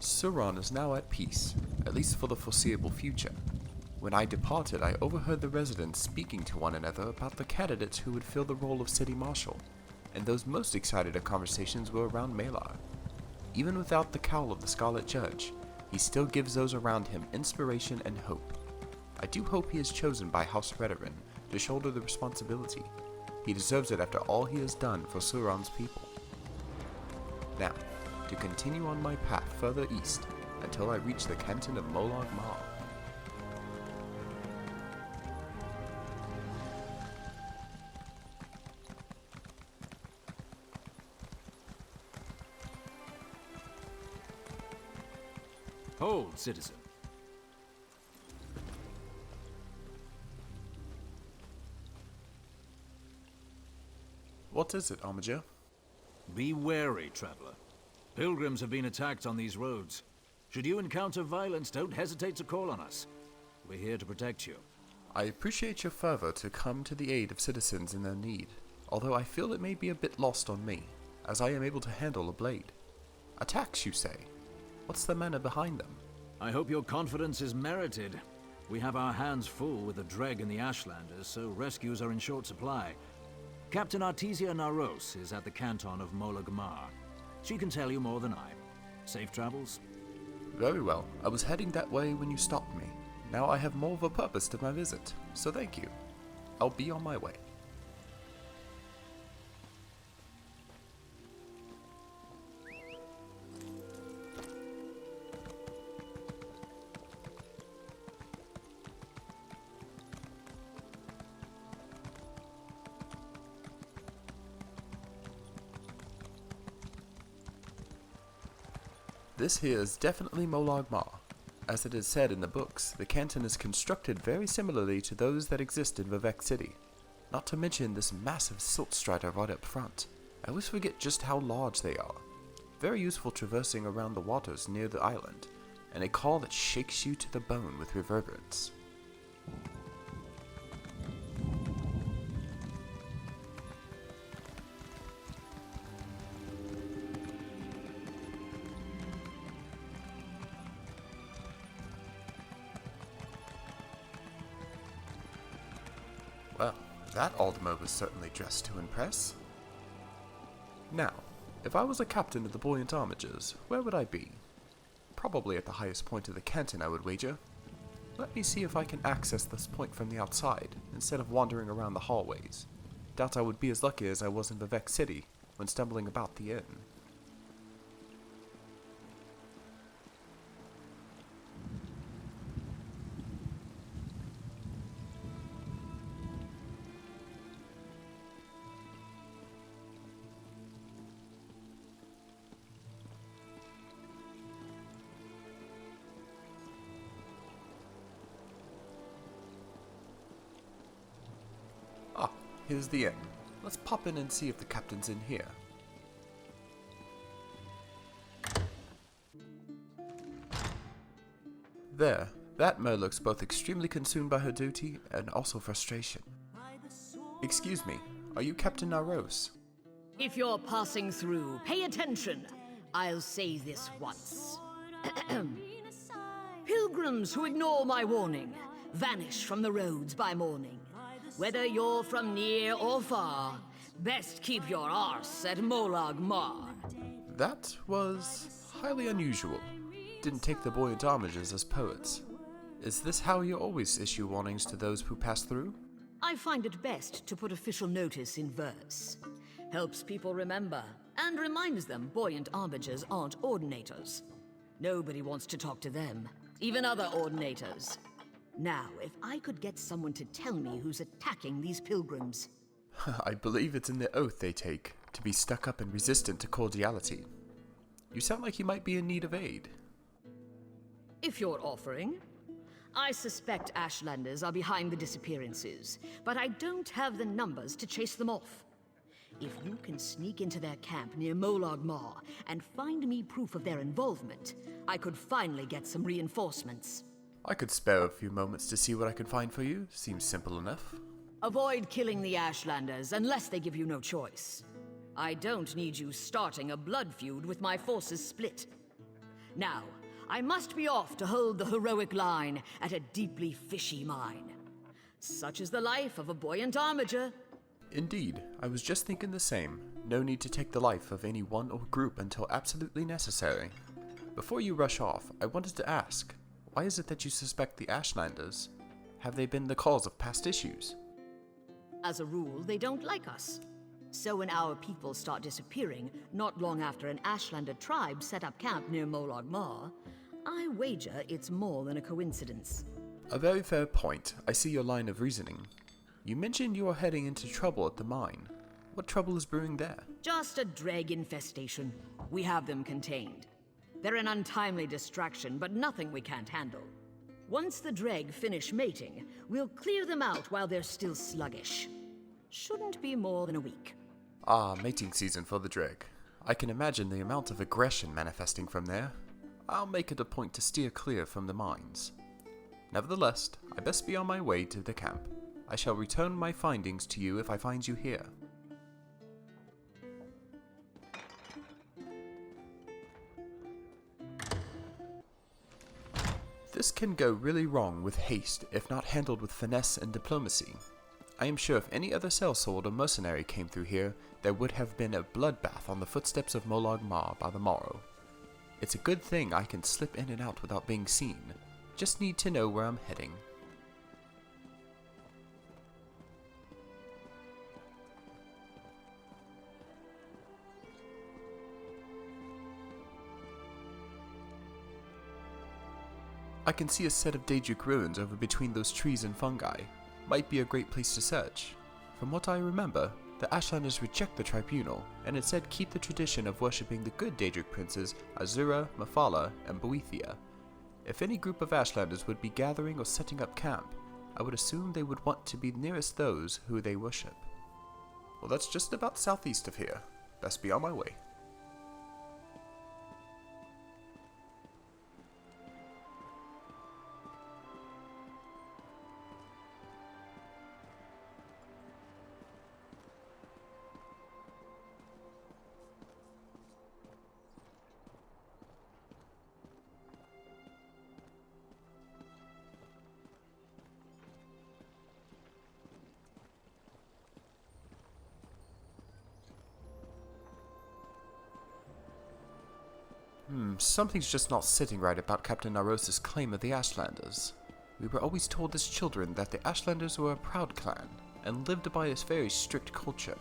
Suran is now at peace, at least for the foreseeable future. When I departed, I overheard the residents speaking to one another about the candidates who would fill the role of city marshal, and those most excited of conversations were around Malar. Even without the cowl of the Scarlet Judge, he still gives those around him inspiration and hope. I do hope he is chosen by House Redoran to shoulder the responsibility. He deserves it after all he has done for Suran's people. Now, to continue on my path further east until I reach the canton of Molag Mar. Hold, citizen. What is it, Armiger? Be wary, traveler. Pilgrims have been attacked on these roads. Should you encounter violence, don't hesitate to call on us. We're here to protect you. I appreciate your fervor to come to the aid of citizens in their need, although I feel it may be a bit lost on me, as I am able to handle a blade. Attacks, you say? What's the manner behind them? I hope your confidence is merited. We have our hands full with the Dreg and the Ashlanders, so rescues are in short supply. Captain Artesia Naros is at the canton of Molag Mar. She can tell you more than I. Safe travels? Very well. I was heading that way when you stopped me. Now I have more of a purpose to my visit, so thank you. I'll be on my way. This here is definitely Molag Mar. As it is said in the books, the canton is constructed very similarly to those that exist in Vivec City. Not to mention this massive silt strider right up front. I always forget just how large they are. Very useful traversing around the waters near the island, and a call that shakes you to the bone with reverberance. Well, that Aldemo was certainly dressed to impress. Now, if I was a captain of the Buoyant Armigers, where would I be? Probably at the highest point of the canton, I would wager. Let me see if I can access this point from the outside, instead of wandering around the hallways. Doubt I would be as lucky as I was in Vivec City, when stumbling about the inn. Ah, here's the inn. Let's pop in and see if the captain's in here. There, that Mer looks both extremely consumed by her duty and also frustration. Excuse me, are you Captain Naros? If you're passing through, pay attention. I'll say this once. Pilgrims who ignore my warning vanish from the roads by morning. Whether you're from near or far, best keep your arse at Molag Mar. That was highly unusual. Didn't take the Buoyant Armigers as poets. Is this how you always issue warnings to those who pass through? I find it best to put official notice in verse. Helps people remember, and reminds them Buoyant Armigers aren't ordinators. Nobody wants to talk to them, even other ordinators. Now, if I could get someone to tell me who's attacking these pilgrims. I believe it's in the oath they take, to be stuck up and resistant to cordiality. You sound like you might be in need of aid. If you're offering. I suspect Ashlanders are behind the disappearances, but I don't have the numbers to chase them off. If you can sneak into their camp near Molag Mar and find me proof of their involvement, I could finally get some reinforcements. I could spare a few moments to see what I can find for you. Seems simple enough. Avoid killing the Ashlanders unless they give you no choice. I don't need you starting a blood feud with my forces split. Now, I must be off to hold the heroic line at a deeply fishy mine. Such is the life of a buoyant armiger. Indeed, I was just thinking the same. No need to take the life of any one or group until absolutely necessary. Before you rush off, I wanted to ask, why is it that you suspect the Ashlanders? Have they been the cause of past issues? As a rule, they don't like us. So when our people start disappearing, not long after an Ashlander tribe set up camp near Molag Mar, I wager it's more than a coincidence. A very fair point. I see your line of reasoning. You mentioned you are heading into trouble at the mine. What trouble is brewing there? Just a dreg infestation. We have them contained. They're an untimely distraction, but nothing we can't handle. Once the dreg finish mating, we'll clear them out while they're still sluggish. Shouldn't be more than a week. Ah, mating season for the dreg. I can imagine the amount of aggression manifesting from there. I'll make it a point to steer clear from the mines. Nevertheless, I best be on my way to the camp. I shall return my findings to you if I find you here. This can go really wrong with haste if not handled with finesse and diplomacy. I am sure if any other sellsword or mercenary came through here, there would have been a bloodbath on the footsteps of Molag Mar by the morrow. It's a good thing I can slip in and out without being seen. Just need to know where I'm heading. I can see a set of Daedric ruins over between those trees and fungi. Might be a great place to search. From what I remember, the Ashlanders reject the tribunal, and instead keep the tradition of worshipping the good Daedric princes Azura, Mafala, and Boethia. If any group of Ashlanders would be gathering or setting up camp, I would assume they would want to be nearest those who they worship. Well, that's just about southeast of here. Best be on my way. Something's just not sitting right about Captain Naros's claim of the Ashlanders. We were always told as children that the Ashlanders were a proud clan, and lived by a very strict culture.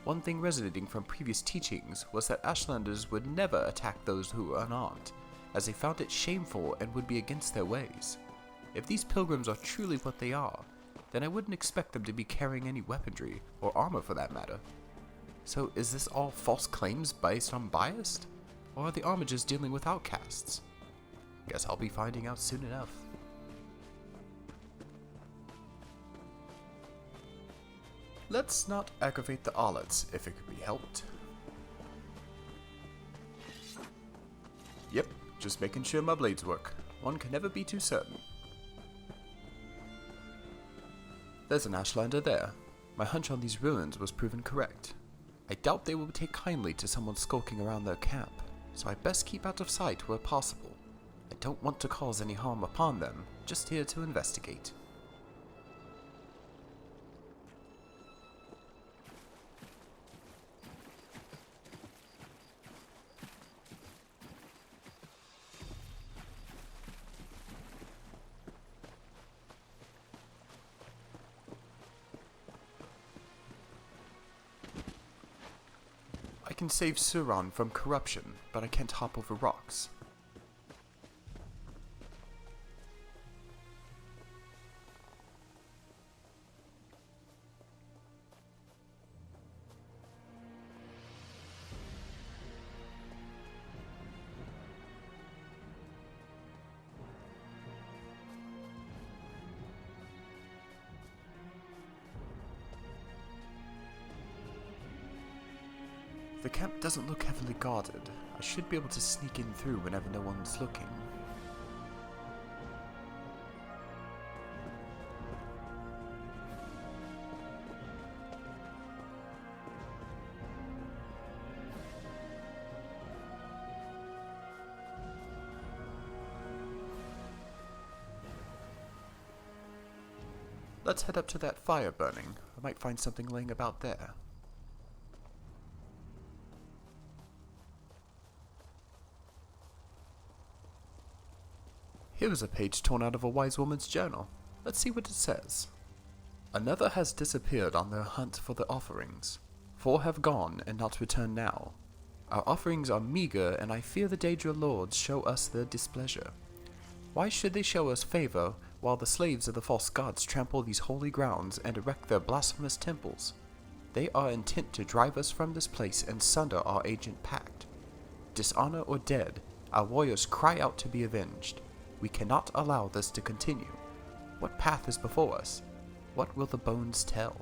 One thing resonating from previous teachings was that Ashlanders would never attack those who were unarmed, as they found it shameful and would be against their ways. If these pilgrims are truly what they are, then I wouldn't expect them to be carrying any weaponry, or armor for that matter. So is this all false claims based on bias? Or are the Armigers dealing with outcasts? Guess I'll be finding out soon enough. Let's not aggravate the Arlets if it could be helped. Yep, just making sure my blades work. One can never be too certain. There's an Ashlander there. My hunch on these ruins was proven correct. I doubt they will take kindly to someone skulking around their camp, so I best keep out of sight where possible. I don't want to cause any harm upon them, just here to investigate. I can save Suran from corruption, but I can't hop over rocks. The camp doesn't look heavily guarded. I should be able to sneak in through whenever no one's looking. Let's head up to that fire burning. I might find something laying about there. Here is a page torn out of a wise woman's journal. Let's see what it says. Another has disappeared on their hunt for the offerings. 4 have gone and not returned now. Our offerings are meager, and I fear the Daedra lords show us their displeasure. Why should they show us favor while the slaves of the false gods trample these holy grounds and erect their blasphemous temples? They are intent to drive us from this place and sunder our ancient pact. Dishonor or dead, our warriors cry out to be avenged. We cannot allow this to continue. What path is before us? What will the bones tell?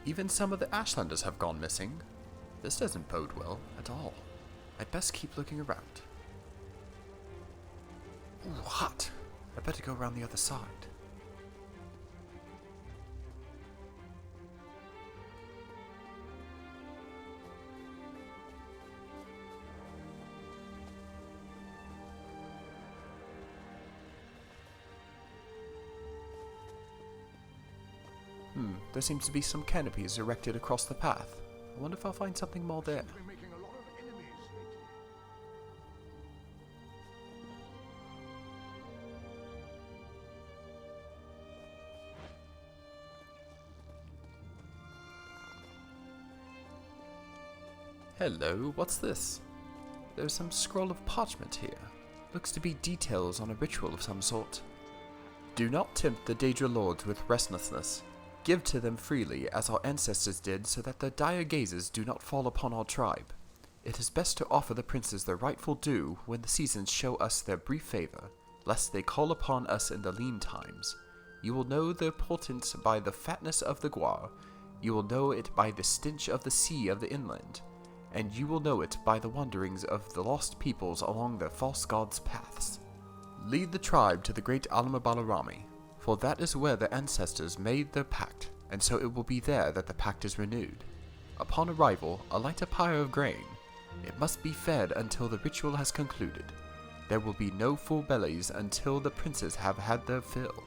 Even some of the Ashlanders have gone missing. This doesn't bode well at all. I'd best keep looking around. Ooh, hot. I better go around the other side. There seems to be some canopies erected across the path. I wonder if I'll find something more there. Hello, what's this? There's some scroll of parchment here. Looks to be details on a ritual of some sort. Do not tempt the Daedra lords with restlessness. Give to them freely, as our ancestors did, so that their dire gazes do not fall upon our tribe. It is best to offer the princes their rightful due when the seasons show us their brief favor, lest they call upon us in the lean times. You will know their portent by the fatness of the guar, you will know it by the stench of the sea of the inland, and you will know it by the wanderings of the lost peoples along their false gods' paths. Lead the tribe to the great Alma-Balarami, for that is where their ancestors made their pact, and so it will be there that the pact is renewed. Upon arrival, alight a pyre of grain. It must be fed until the ritual has concluded. There will be no full bellies until the princes have had their fill.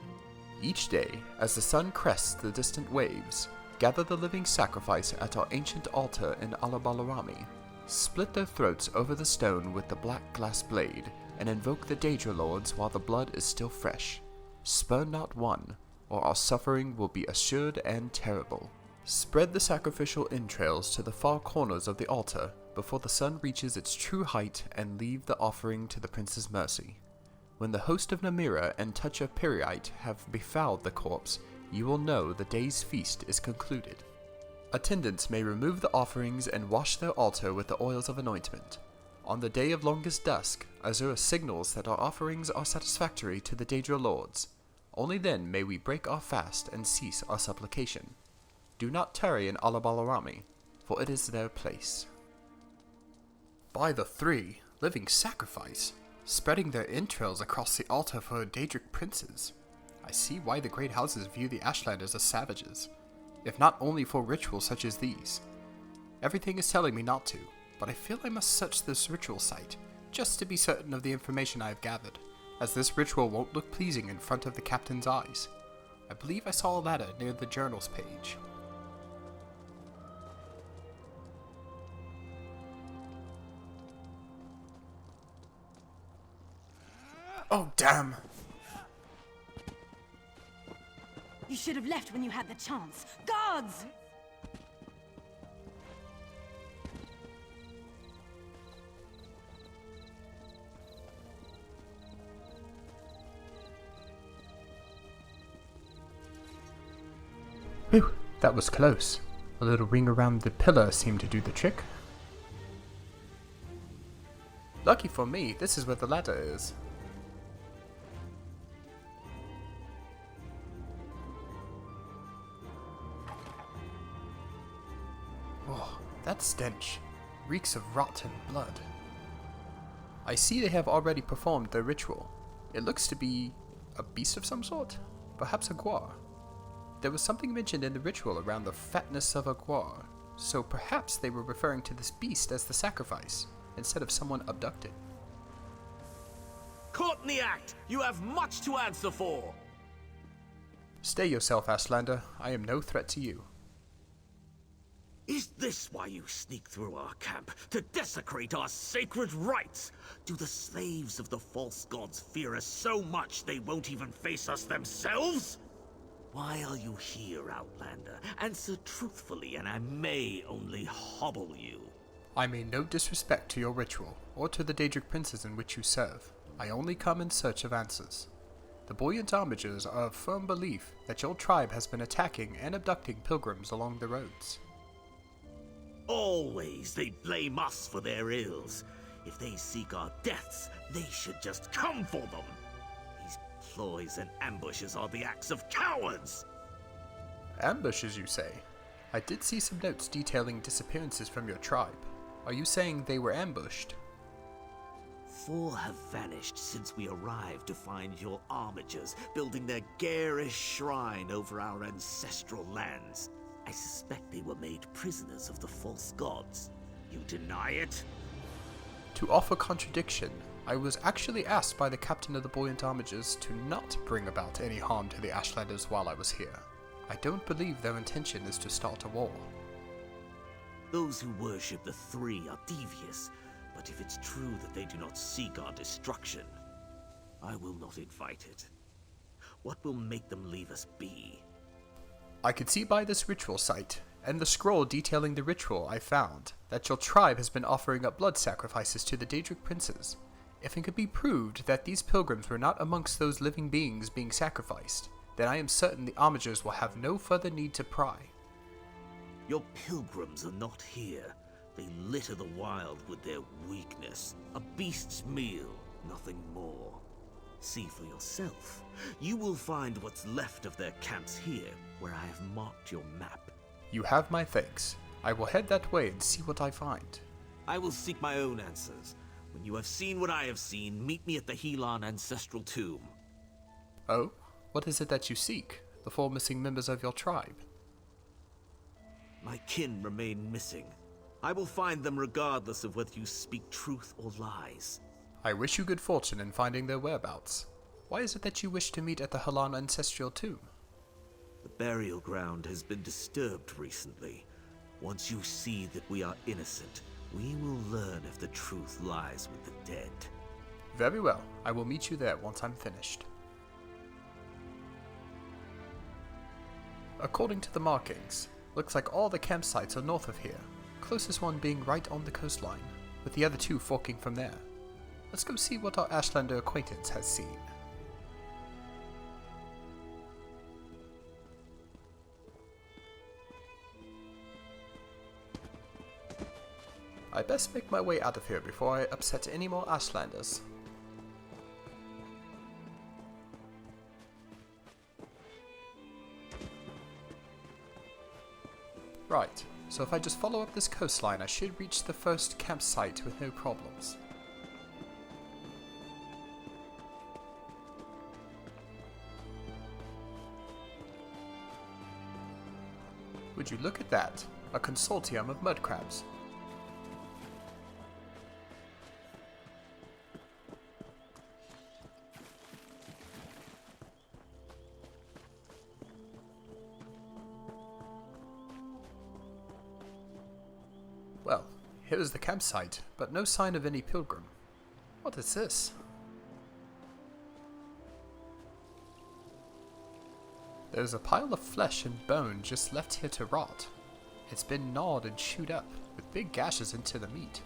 Each day, as the sun crests the distant waves, gather the living sacrifice at our ancient altar in Alma-Balarami. Split their throats over the stone with the black glass blade, and invoke the Daedra lords while the blood is still fresh. Spurn not one, or our suffering will be assured and terrible. Spread the sacrificial entrails to the far corners of the altar before the sun reaches its true height, and leave the offering to the prince's mercy. When the host of Namira and touch of Periite have befouled the corpse, you will know the day's feast is concluded. Attendants may remove the offerings and wash their altar with the oils of anointment. On the day of longest dusk, Azura signals that our offerings are satisfactory to the Daedra lords. Only then may we break our fast and cease our supplication. Do not tarry in Alma-Balarami, for it is their place. By the 3, living sacrifice, spreading their entrails across the altar for Daedric princes. I see why the great houses view the Ashlanders as savages, if not only for rituals such as these. Everything is telling me not to, but I feel I must search this ritual site, just to be certain of the information I have gathered, as this ritual won't look pleasing in front of the captain's eyes. I believe I saw a ladder near the journals page. Oh, damn! You should have left when you had the chance. Guards! Whew, that was close. A little ring around the pillar seemed to do the trick. Lucky for me, this is where the ladder is. Oh, that stench reeks of rotten blood. I see they have already performed their ritual. It looks to be a beast of some sort, perhaps a guar. There was something mentioned in the ritual around the fatness of a guar, so perhaps they were referring to this beast as the sacrifice, instead of someone abducted. Caught in the act! You have much to answer for! Stay yourself, Ashlander. I am no threat to you. Is this why you sneak through our camp? To desecrate our sacred rites? Do the slaves of the false gods fear us so much they won't even face us themselves? Why are you here, Outlander? Answer truthfully, and I may only hobble you. I mean no disrespect to your ritual, or to the Daedric princes in which you serve. I only come in search of answers. The Buoyant Armigers are of firm belief that your tribe has been attacking and abducting pilgrims along the roads. Always they blame us for their ills. If they seek our deaths, they should just come for them. These ploys and ambushes are the acts of cowards! Ambushes, you say? I did see some notes detailing disappearances from your tribe. Are you saying they were ambushed? 4 have vanished since we arrived to find your Armigers building their garish shrine over our ancestral lands. I suspect they were made prisoners of the false gods. You deny it? To offer contradiction, I was actually asked by the captain of the Buoyant Armigers to not bring about any harm to the Ashlanders while I was here. I don't believe their intention is to start a war. Those who worship the Three are devious, but if it's true that they do not seek our destruction, I will not invite it. What will make them leave us be? I could see by this ritual site, and the scroll detailing the ritual I found, that your tribe has been offering up blood sacrifices to the Daedric princes. If it could be proved that these pilgrims were not amongst those living beings being sacrificed, then I am certain the Armigers will have no further need to pry. Your pilgrims are not here. They litter the wild with their weakness. A beast's meal, nothing more. See for yourself. You will find what's left of their camps here, where I have marked your map. You have my thanks. I will head that way and see what I find. I will seek my own answers. When you have seen what I have seen, meet me at the Helon Ancestral Tomb. Oh? What is it that you seek? The 4 missing members of your tribe? My kin remain missing. I will find them regardless of whether you speak truth or lies. I wish you good fortune in finding their whereabouts. Why is it that you wish to meet at the Helon Ancestral Tomb? The burial ground has been disturbed recently. Once you see that we are innocent, we will learn if the truth lies with the dead. Very well. I will meet you there once I'm finished. According to the markings, looks like all the campsites are north of here, closest one being right on the coastline, with the other 2 forking from there. Let's go see what our Ashlander acquaintance has seen. I best make my way out of here before I upset any more Ashlanders. Right, so if I just follow up this coastline, I should reach the first campsite with no problems. Would you look at that? A consortium of mud crabs. Well, here is the campsite, but no sign of any pilgrim. What is this? There's a pile of flesh and bone just left here to rot. It's been gnawed and chewed up, with big gashes into the meat.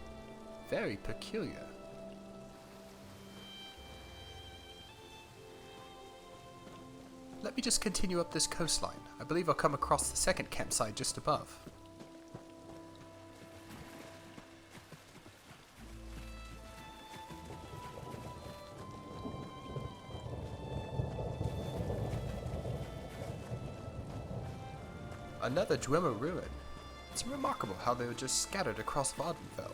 Very peculiar. Let me just continue up this coastline. I believe I'll come across the second campsite just above. Another Dwemer ruin. It's remarkable how they were just scattered across Vardenfell.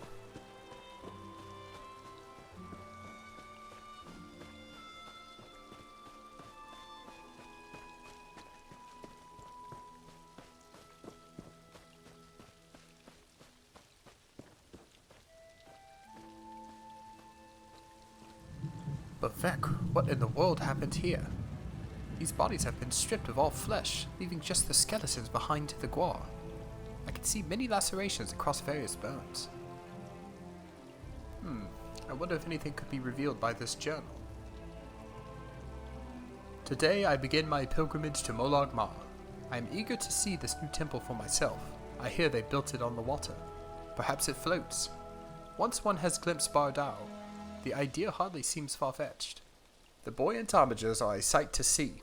But Vec, what in the world happened here? These bodies have been stripped of all flesh, leaving just the skeletons behind the guar. I can see many lacerations across various bones. I wonder if anything could be revealed by this journal. Today I begin my pilgrimage to Molag Mar. I am eager to see this new temple for myself. I hear they built it on the water. Perhaps it floats. Once one has glimpsed Bardao, the idea hardly seems far-fetched. The Buoyant Armigers are a sight to see.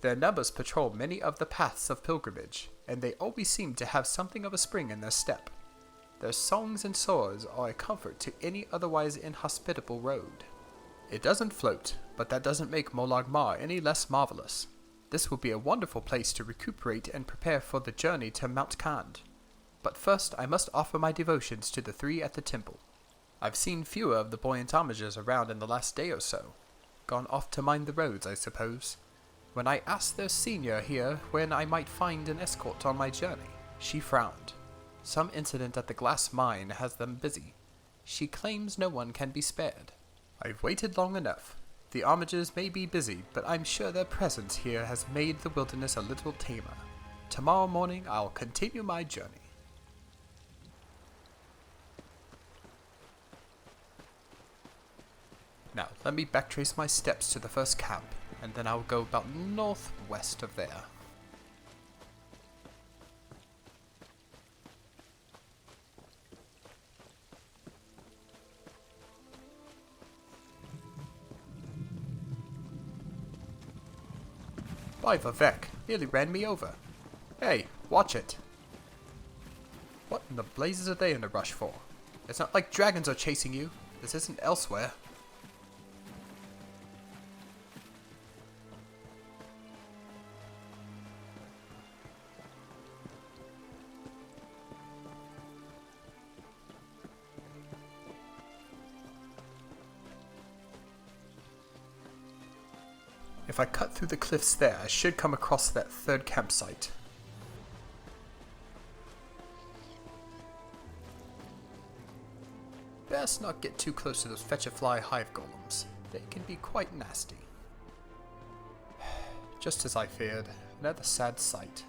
Their numbers patrol many of the paths of pilgrimage, and they always seem to have something of a spring in their step. Their songs and swords are a comfort to any otherwise inhospitable road. It doesn't float, but that doesn't make Molag Mar any less marvelous. This will be a wonderful place to recuperate and prepare for the journey to Mount Khand. But first I must offer my devotions to the three at the temple. I've seen fewer of the Buoyant Armigers around in the last day or so. Gone off to mind the roads, I suppose. When I asked their senior here when I might find an escort on my journey, she frowned. Some incident at the glass mine has them busy. She claims no one can be spared. I've waited long enough. The Armigers may be busy, but I'm sure their presence here has made the wilderness a little tamer. Tomorrow morning I'll continue my journey. Now, let me backtrace my steps to the first camp, and then I'll go about northwest of there. By Vivek, nearly ran me over. Hey, watch it. What in the blazes are they in a rush for? It's not like dragons are chasing you. This isn't elsewhere. If I cut through the cliffs there, I should come across that third campsite. Best not get too close to those fetch-a-fly hive golems. They can be quite nasty. Just as I feared, another sad sight.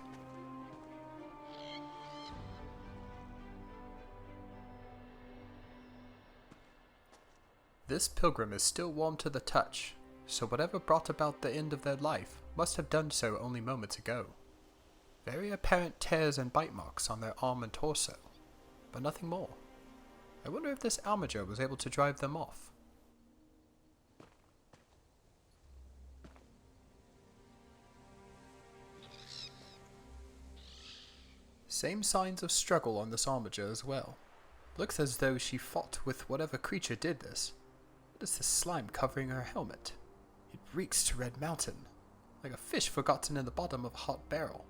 This pilgrim is still warm to the touch. So whatever brought about the end of their life must have done so only moments ago. Very apparent tears and bite marks on their arm and torso, but nothing more. I wonder if this Armiger was able to drive them off. Same signs of struggle on this Armiger as well. Looks as though she fought with whatever creature did this. What is this slime covering her helmet? It reeks to Red Mountain, like a fish forgotten in the bottom of a hot barrel.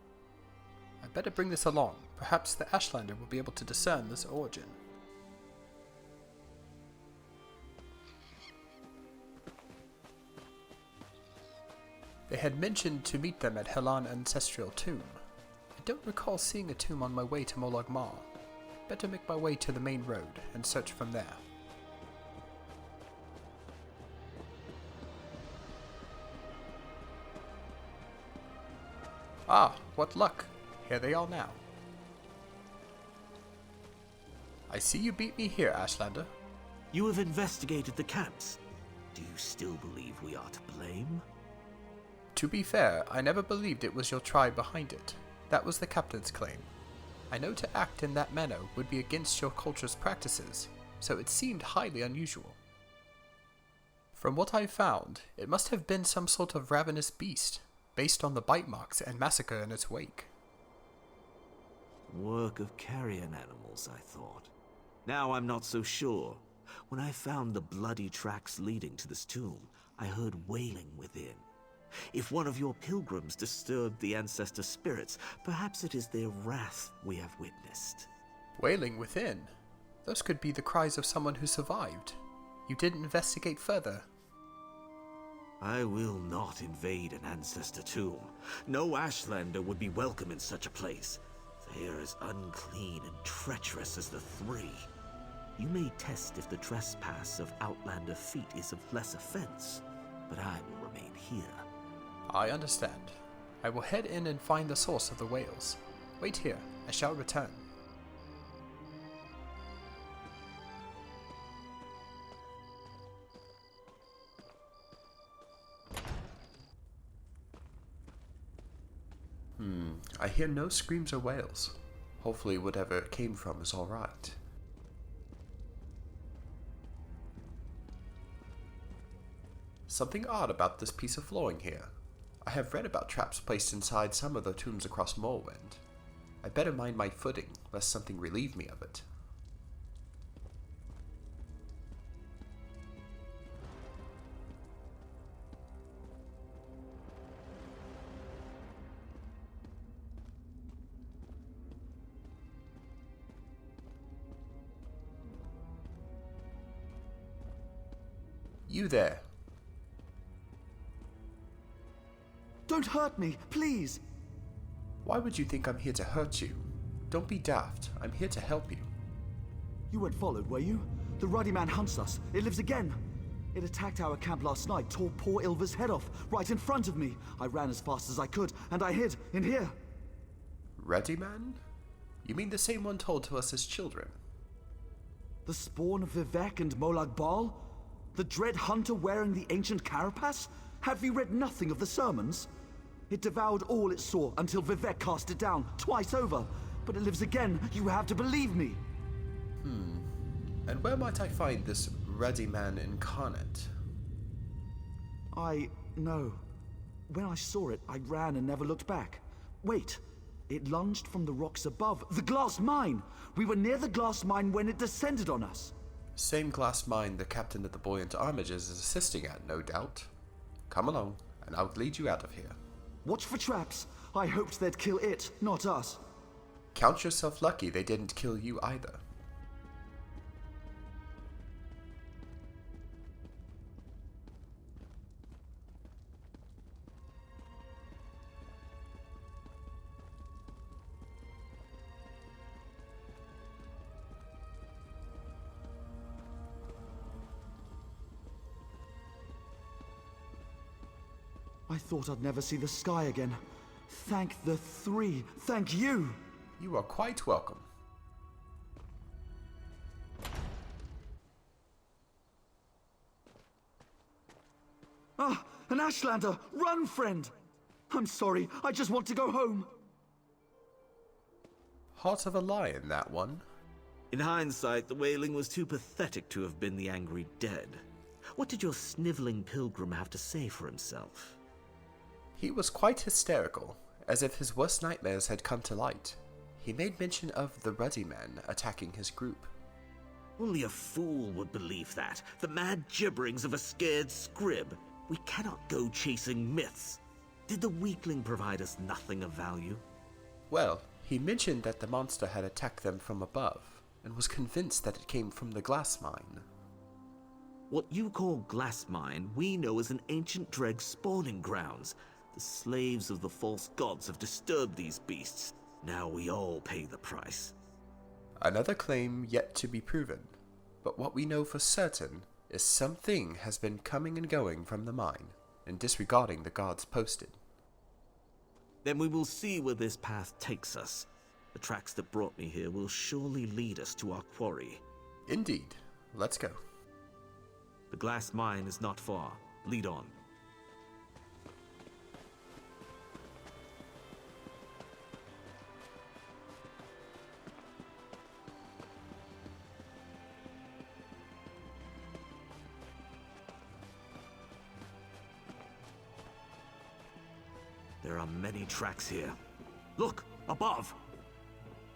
I better bring this along. Perhaps the Ashlander will be able to discern this origin. They had mentioned to meet them at Helan Ancestral Tomb. I don't recall seeing a tomb on my way to Molag Mar. Better make my way to the main road and search from there. Ah, what luck. Here they are now. I see you beat me here, Ashlander. You have investigated the camps. Do you still believe we are to blame? To be fair, I never believed it was your tribe behind it. That was the captain's claim. I know to act in that manner would be against your culture's practices, so it seemed highly unusual. From what I found, it must have been some sort of ravenous beast, based on the bite marks and massacre in its wake. Work of carrion animals, I thought. Now I'm not so sure. When I found the bloody tracks leading to this tomb, I heard wailing within. If one of your pilgrims disturbed the ancestor spirits, perhaps it is their wrath we have witnessed. Wailing within? Those could be the cries of someone who survived. You didn't investigate further. I will not invade an ancestor tomb. No Ashlander would be welcome in such a place. They are as unclean and treacherous as the three. You may test if the trespass of Outlander feet is of less offense, but I will remain here. I understand. I will head in and find the source of the whales. Wait here, I shall return. I hear no screams or wails. Hopefully whatever it came from is alright. Something odd about this piece of flooring here. I have read about traps placed inside some of the tombs across Morrowind. I better mind my footing, lest something relieve me of it. You there. Don't hurt me, please! Why would you think I'm here to hurt you? Don't be daft. I'm here to help you. You weren't followed, were you? The Ruddy man hunts us. It lives again. It attacked our camp last night, tore poor Ilva's head off, right in front of me. I ran as fast as I could, and I hid in here. Ruddy man? You mean the same one told to us as children? The spawn of Vivek and Molag Mar? The dread hunter wearing the ancient carapace? Have you read nothing of the sermons? It devoured all it saw until Vivek cast it down, twice over. But it lives again, you have to believe me. And where might I find this Ruddy man incarnate? I know. When I saw it, I ran and never looked back. Wait, it lunged from the rocks above. The glass mine! We were near the glass mine when it descended on us. Same glass mine the captain of the Buoyant Armigers is assisting at, no doubt. Come along, and I'll lead you out of here. Watch for traps. I hoped they'd kill it, not us. Count yourself lucky they didn't kill you either. I thought I'd never see the sky again. Thank the three. Thank you. You are quite welcome. Ah, an Ashlander! Run, friend! I'm sorry, I just want to go home. Heart of a lion, that one. In hindsight, the wailing was too pathetic to have been the angry dead. What did your sniveling pilgrim have to say for himself? He was quite hysterical, as if his worst nightmares had come to light. He made mention of the Ruddy men attacking his group. Only a fool would believe that. The mad gibberings of a scared scrib. We cannot go chasing myths. Did the weakling provide us nothing of value? Well, he mentioned that the monster had attacked them from above, and was convinced that it came from the glass mine. What you call glass mine, we know as an ancient dreg spawning grounds. The slaves of the false gods have disturbed these beasts. Now we all pay the price. Another claim yet to be proven, but what we know for certain is something has been coming and going from the mine, and disregarding the guards posted. Then we will see where this path takes us. The tracks that brought me here will surely lead us to our quarry. Indeed. Let's go. The glass mine is not far. Lead on. There are many tracks here. Look, above!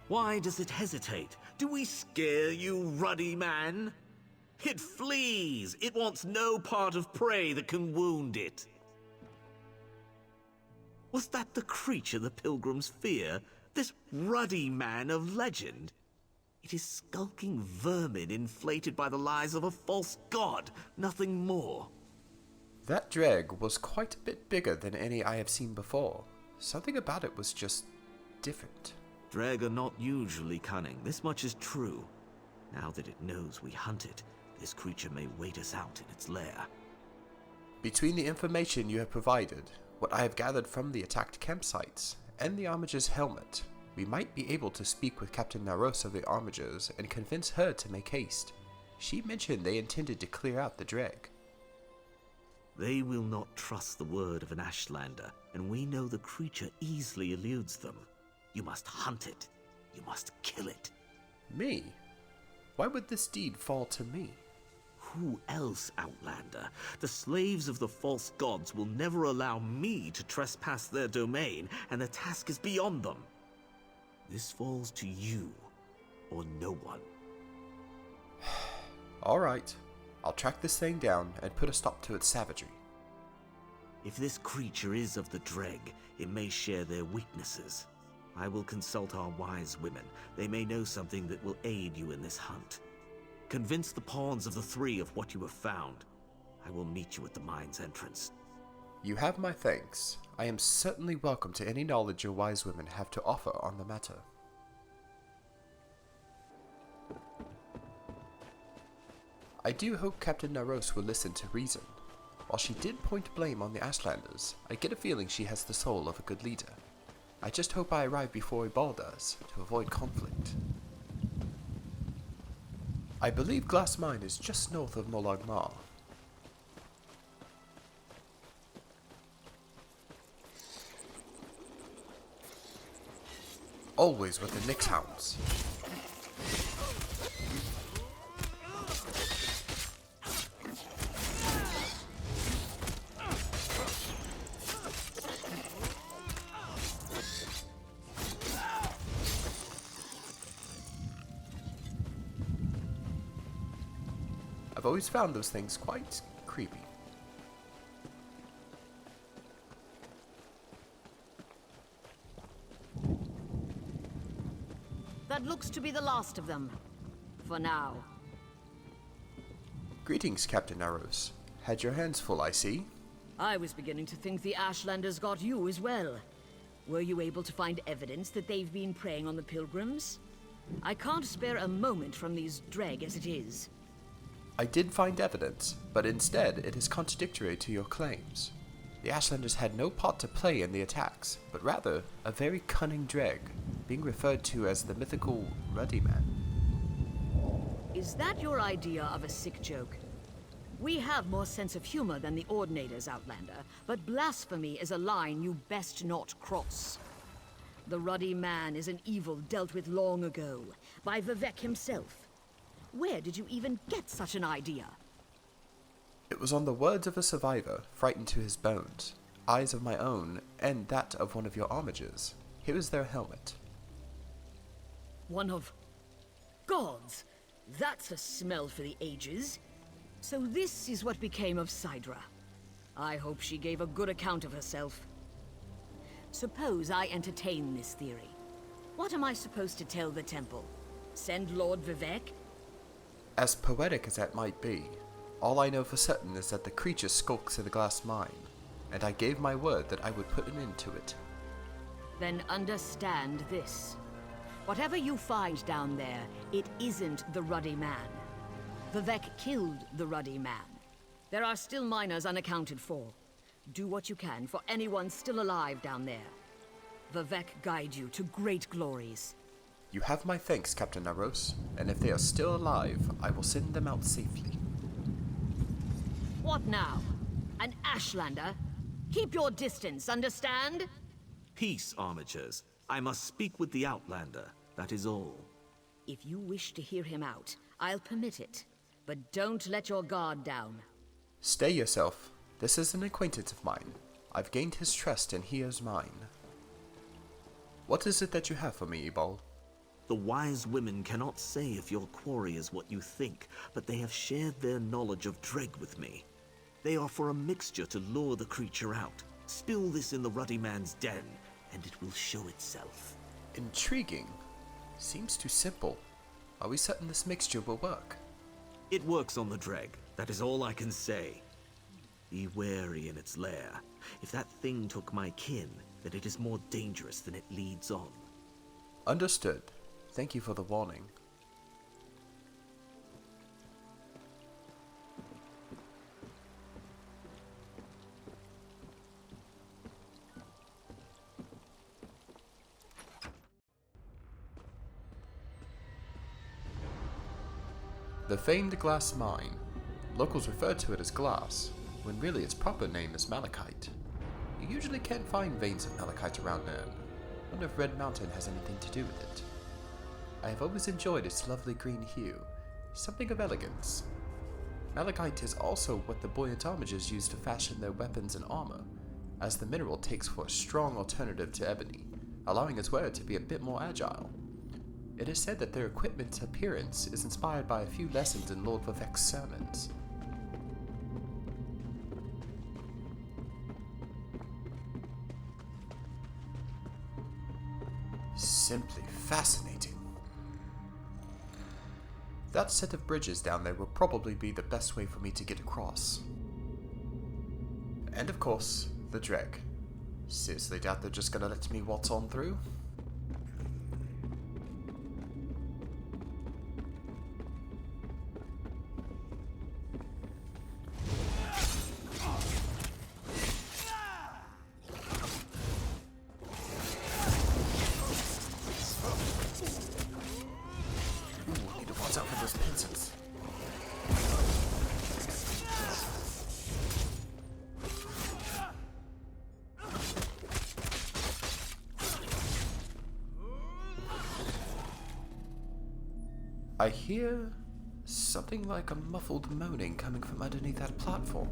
Why does it hesitate? Do we scare you, Ruddy man? It flees! It wants no part of prey that can wound it. Was that the creature the pilgrims fear? This Ruddy man of legend? It is skulking vermin inflated by the lies of a false god, nothing more. That dreg was quite a bit bigger than any I have seen before. Something about it was just different. Dreg are not usually cunning, this much is true. Now that it knows we hunt it, this creature may wait us out in its lair. Between the information you have provided, what I have gathered from the attacked campsites and the Armiger's helmet, we might be able to speak with Captain Naros of the Armigers and convince her to make haste. She mentioned they intended to clear out the dreg. They will not trust the word of an Ashlander, and we know the creature easily eludes them. You must hunt it. You must kill it. Me? Why would this deed fall to me? Who else, Outlander? The slaves of the false gods will never allow me to trespass their domain, and the task is beyond them. This falls to you, or no one. Alright, I'll track this thing down and put a stop to its savagery. If this creature is of the Dreg, it may share their weaknesses. I will consult our wise women. They may know something that will aid you in this hunt. Convince the pawns of the three of what you have found. I will meet you at the mine's entrance. You have my thanks. I am certainly welcome to any knowledge your wise women have to offer on the matter. I do hope Captain Naros will listen to reason. While she did point blame on the Ashlanders, I get a feeling she has the soul of a good leader. I just hope I arrive before Ibal does, to avoid conflict. I believe Glass Mine is just north of Molag Mar. Always with the Nix Hounds. I've always found those things quite creepy. That looks to be the last of them. For now. Greetings, Captain Naros. Had your hands full, I see. I was beginning to think the Ashlanders got you as well. Were you able to find evidence that they've been preying on the pilgrims? I can't spare a moment from these Dreg as it is. I did find evidence, but instead it is contradictory to your claims. The Ashlanders had no part to play in the attacks, but rather a very cunning Dreg, being referred to as the mythical Ruddy man. Is that your idea of a sick joke? We have more sense of humor than the Ordinators, Outlander, but blasphemy is a line you best not cross. The Ruddy man is an evil dealt with long ago, by Vivek himself. Where did you even get such an idea? It was on the words of a survivor, frightened to his bones, eyes of my own, and that of one of your Armigers. Here is their helmet. One of... gods! That's a smell for the ages. So this is what became of Sidra. I hope she gave a good account of herself. Suppose I entertain this theory. What am I supposed to tell the temple? Send Lord Vivek? As poetic as that might be, all I know for certain is that the creature skulks in the glass mine, and I gave my word that I would put an end to it. Then understand this. Whatever you find down there, it isn't the Ruddy man. Vivek killed the Ruddy man. There are still miners unaccounted for. Do what you can for anyone still alive down there. Vivek guide you to great glories. You have my thanks, Captain Naros, and if they are still alive, I will send them out safely. What now? An Ashlander? Keep your distance, understand? Peace, Armigers. I must speak with the Outlander. That is all. If you wish to hear him out, I'll permit it. But don't let your guard down. Stay yourself. This is an acquaintance of mine. I've gained his trust and he is mine. What is it that you have for me, Ibal? The wise women cannot say if your quarry is what you think, but they have shared their knowledge of Dreg with me. They offer a mixture to lure the creature out. Spill this in the Ruddy man's den, and it will show itself. Intriguing. Seems too simple. Are we certain this mixture will work? It works on the Dreg. That is all I can say. Be wary in its lair. If that thing took my kin, then it is more dangerous than it leads on. Understood. Thank you for the warning. The famed glass mine. Locals refer to it as glass, when really its proper name is malachite. You usually can't find veins of malachite around Nern. Wonder if Red Mountain has anything to do with it. I have always enjoyed its lovely green hue, something of elegance. Malachite is also what the Buoyant Armigers use to fashion their weapons and armor, as the mineral takes for a strong alternative to ebony, allowing its wearer to be a bit more agile. It is said that their equipment's appearance is inspired by a few lessons in Lord Vivek's sermons. Simply fascinating. That set of bridges down there will probably be the best way for me to get across. And of course, the Dreg. Seriously doubt they're just gonna let me waltz on through? I hear something like a muffled moaning coming from underneath that platform.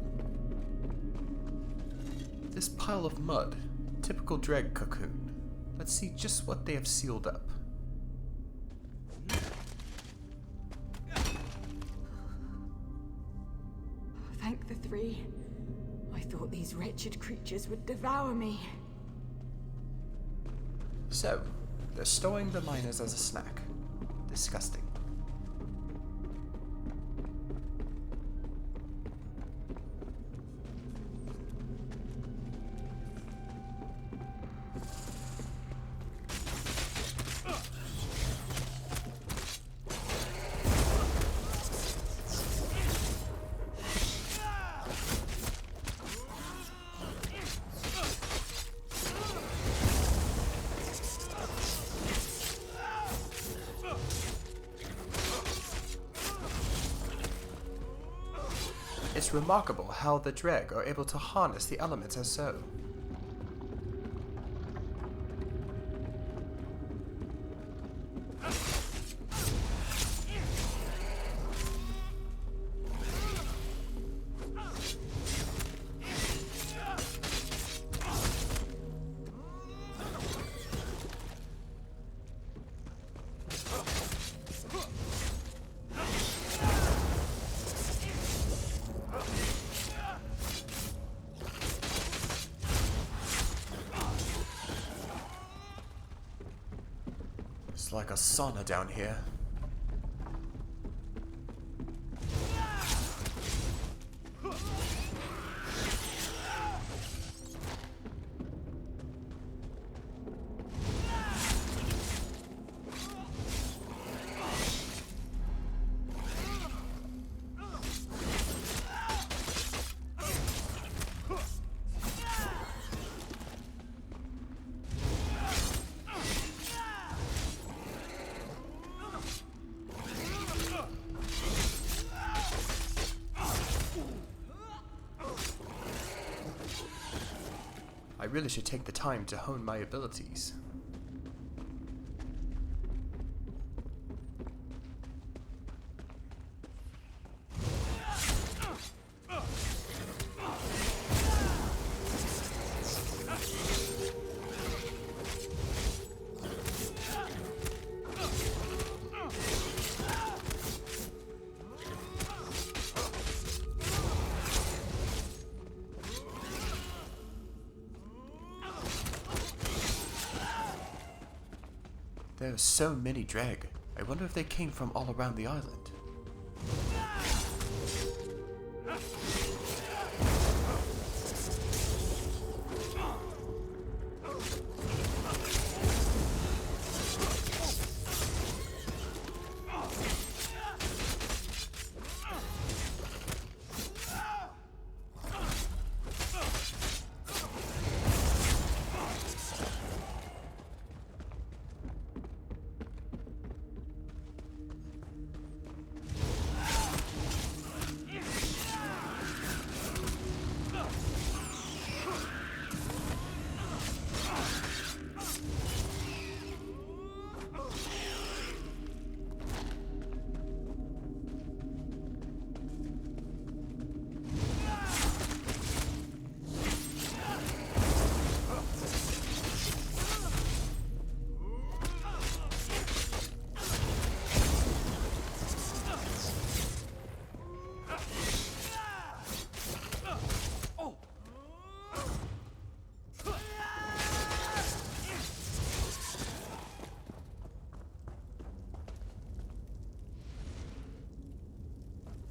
This pile of mud, typical Dreg cocoon. Let's see just what they have sealed up. Thank the three. I thought these wretched creatures would devour me. So, they're storing the miners as a snack. Disgusting. It's remarkable how the Dreg are able to harness the elements as so. It's like a sauna down here. I really should take the time to hone my abilities. There are so many Dreg. I wonder if they came from all around the island.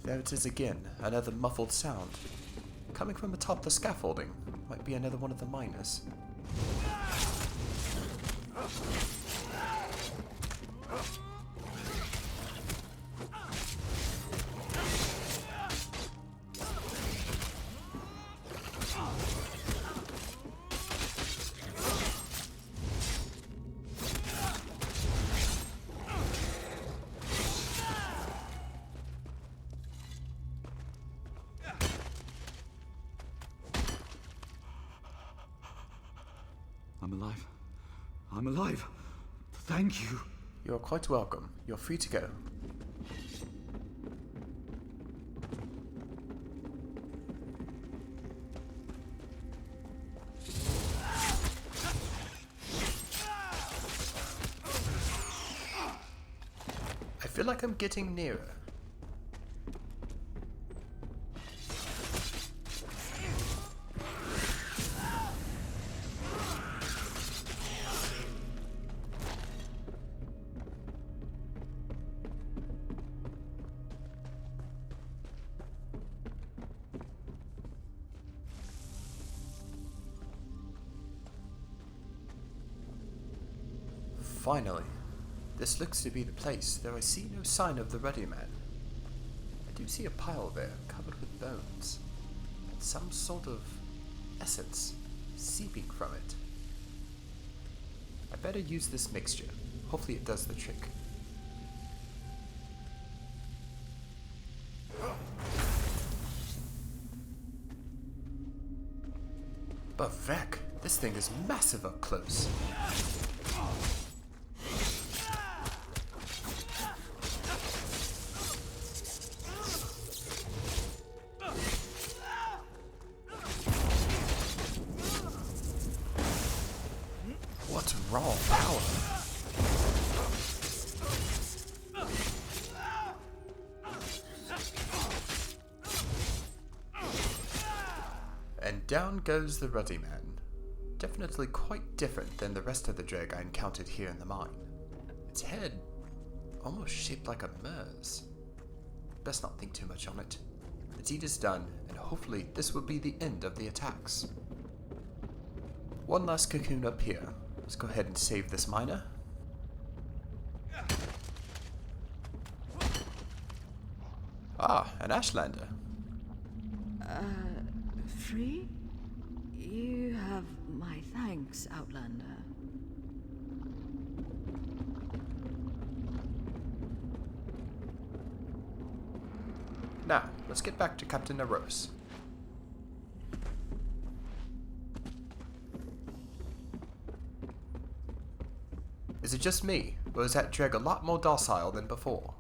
There it is again, another muffled sound. Coming from atop the scaffolding. Might be another one of the miners. I'm alive. I'm alive. Thank you. You're quite welcome. You're free to go. I feel like I'm getting nearer. Finally. This looks to be the place, though I see no sign of the Ruddy man. I do see a pile there, covered with bones, and some sort of essence seeping from it. I better use this mixture. Hopefully it does the trick. But Vec, this thing is massive up close. What raw power! And down goes the Ruddy man. Definitely quite different than the rest of the dreg I encountered here in the mine. Its head almost shaped like a mer's. Best not think too much on it. The deed is done, and hopefully this will be the end of the attacks. One last cocoon up here. Let's go ahead and save this miner. Ah, an Ashlander. Free? You have my thanks, Outlander. Now, let's get back to Captain Naros. Is it just me, or is that dreg a lot more docile than before?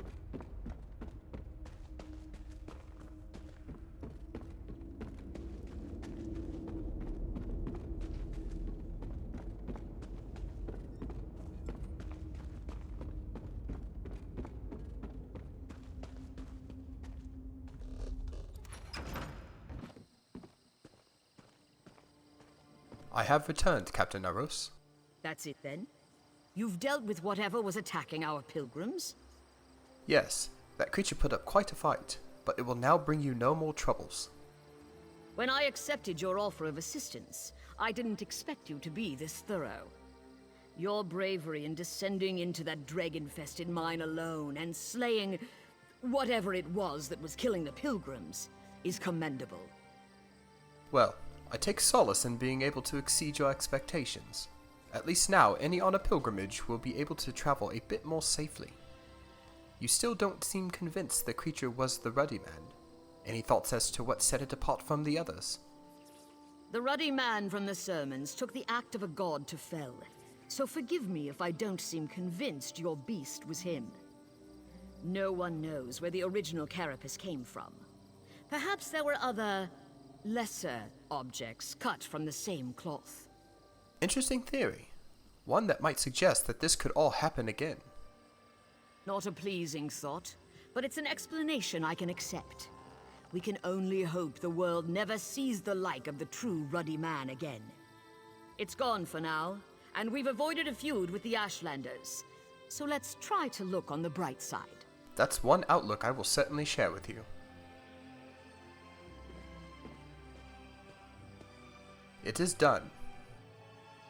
I have returned, Captain Naros. That's it then? You've dealt with whatever was attacking our pilgrims? Yes, that creature put up quite a fight, but it will now bring you no more troubles. When I accepted your offer of assistance, I didn't expect you to be this thorough. Your bravery in descending into that dreg-infested mine alone and slaying whatever it was that was killing the pilgrims is commendable. Well, I take solace in being able to exceed your expectations. At least now, any on a pilgrimage will be able to travel a bit more safely. You still don't seem convinced the creature was the Ruddy man. Any thoughts as to what set it apart from the others? The Ruddy man from the sermons took the act of a god to fell, so forgive me if I don't seem convinced your beast was him. No one knows where the original carapace came from. Perhaps there were other, lesser objects cut from the same cloth. Interesting theory. One that might suggest that this could all happen again. Not a pleasing thought, but it's an explanation I can accept. We can only hope the world never sees the like of the true Ruddy man again. It's gone for now, and we've avoided a feud with the Ashlanders. So let's try to look on the bright side. That's one outlook I will certainly share with you. It is done.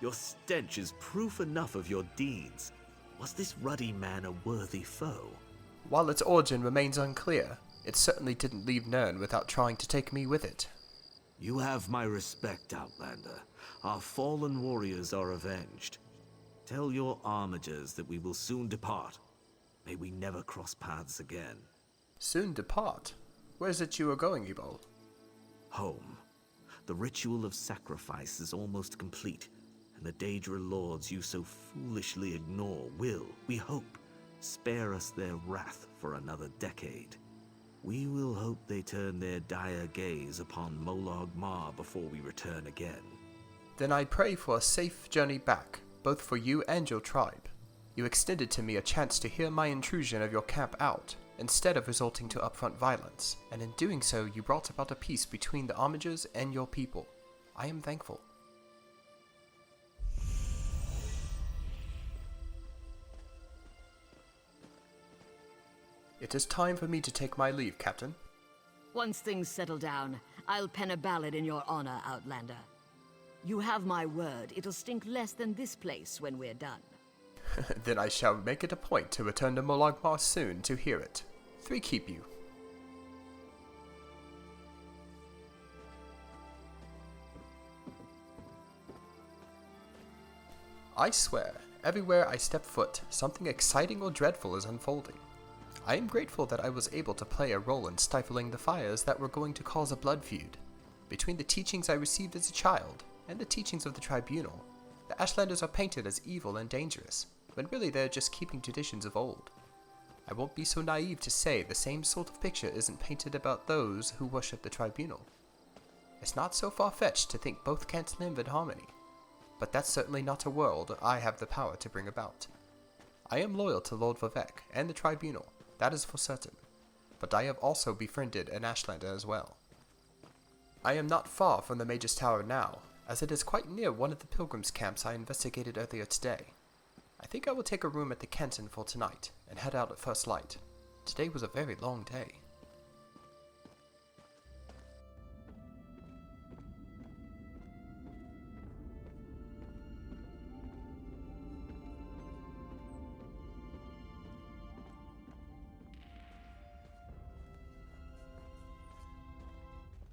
Your stench is proof enough of your deeds. Was this Ruddy man a worthy foe? While its origin remains unclear, it certainly didn't leave Nirn without trying to take me with it. You have my respect, Outlander. Our fallen warriors are avenged. Tell your Armigers that we will soon depart. May we never cross paths again. Soon depart? Where is it you are going, Ebol? Home. The ritual of sacrifice is almost complete, and the Daedra lords you so foolishly ignore will, we hope, spare us their wrath for another decade. We will hope they turn their dire gaze upon Molag Mar before we return again. Then I pray for a safe journey back, both for you and your tribe. You extended to me a chance to hear my intrusion of your camp out, instead of resorting to upfront violence, and in doing so you brought about a peace between the Armigers and your people. I am thankful. It is time for me to take my leave, Captain. Once things settle down, I'll pen a ballad in your honor, Outlander. You have my word, it'll stink less than this place when we're done. Then I shall make it a point to return to Molag Mar soon to hear it. 3 keep you. I swear, everywhere I step foot, something exciting or dreadful is unfolding. I am grateful that I was able to play a role in stifling the fires that were going to cause a blood feud. Between the teachings I received as a child and the teachings of the Tribunal, the Ashlanders are painted as evil and dangerous, when really they're just keeping traditions of old. I won't be so naive to say the same sort of picture isn't painted about those who worship the Tribunal. It's not so far-fetched to think both can't live in harmony, but that's certainly not a world I have the power to bring about. I am loyal to Lord Vivek and the Tribunal, that is for certain, but I have also befriended an Ashlander as well. I am not far from the Mage's Tower now, as it is quite near one of the pilgrims' camps I investigated earlier today. I think I will take a room at the Canton for tonight, and head out at first light. Today was a very long day.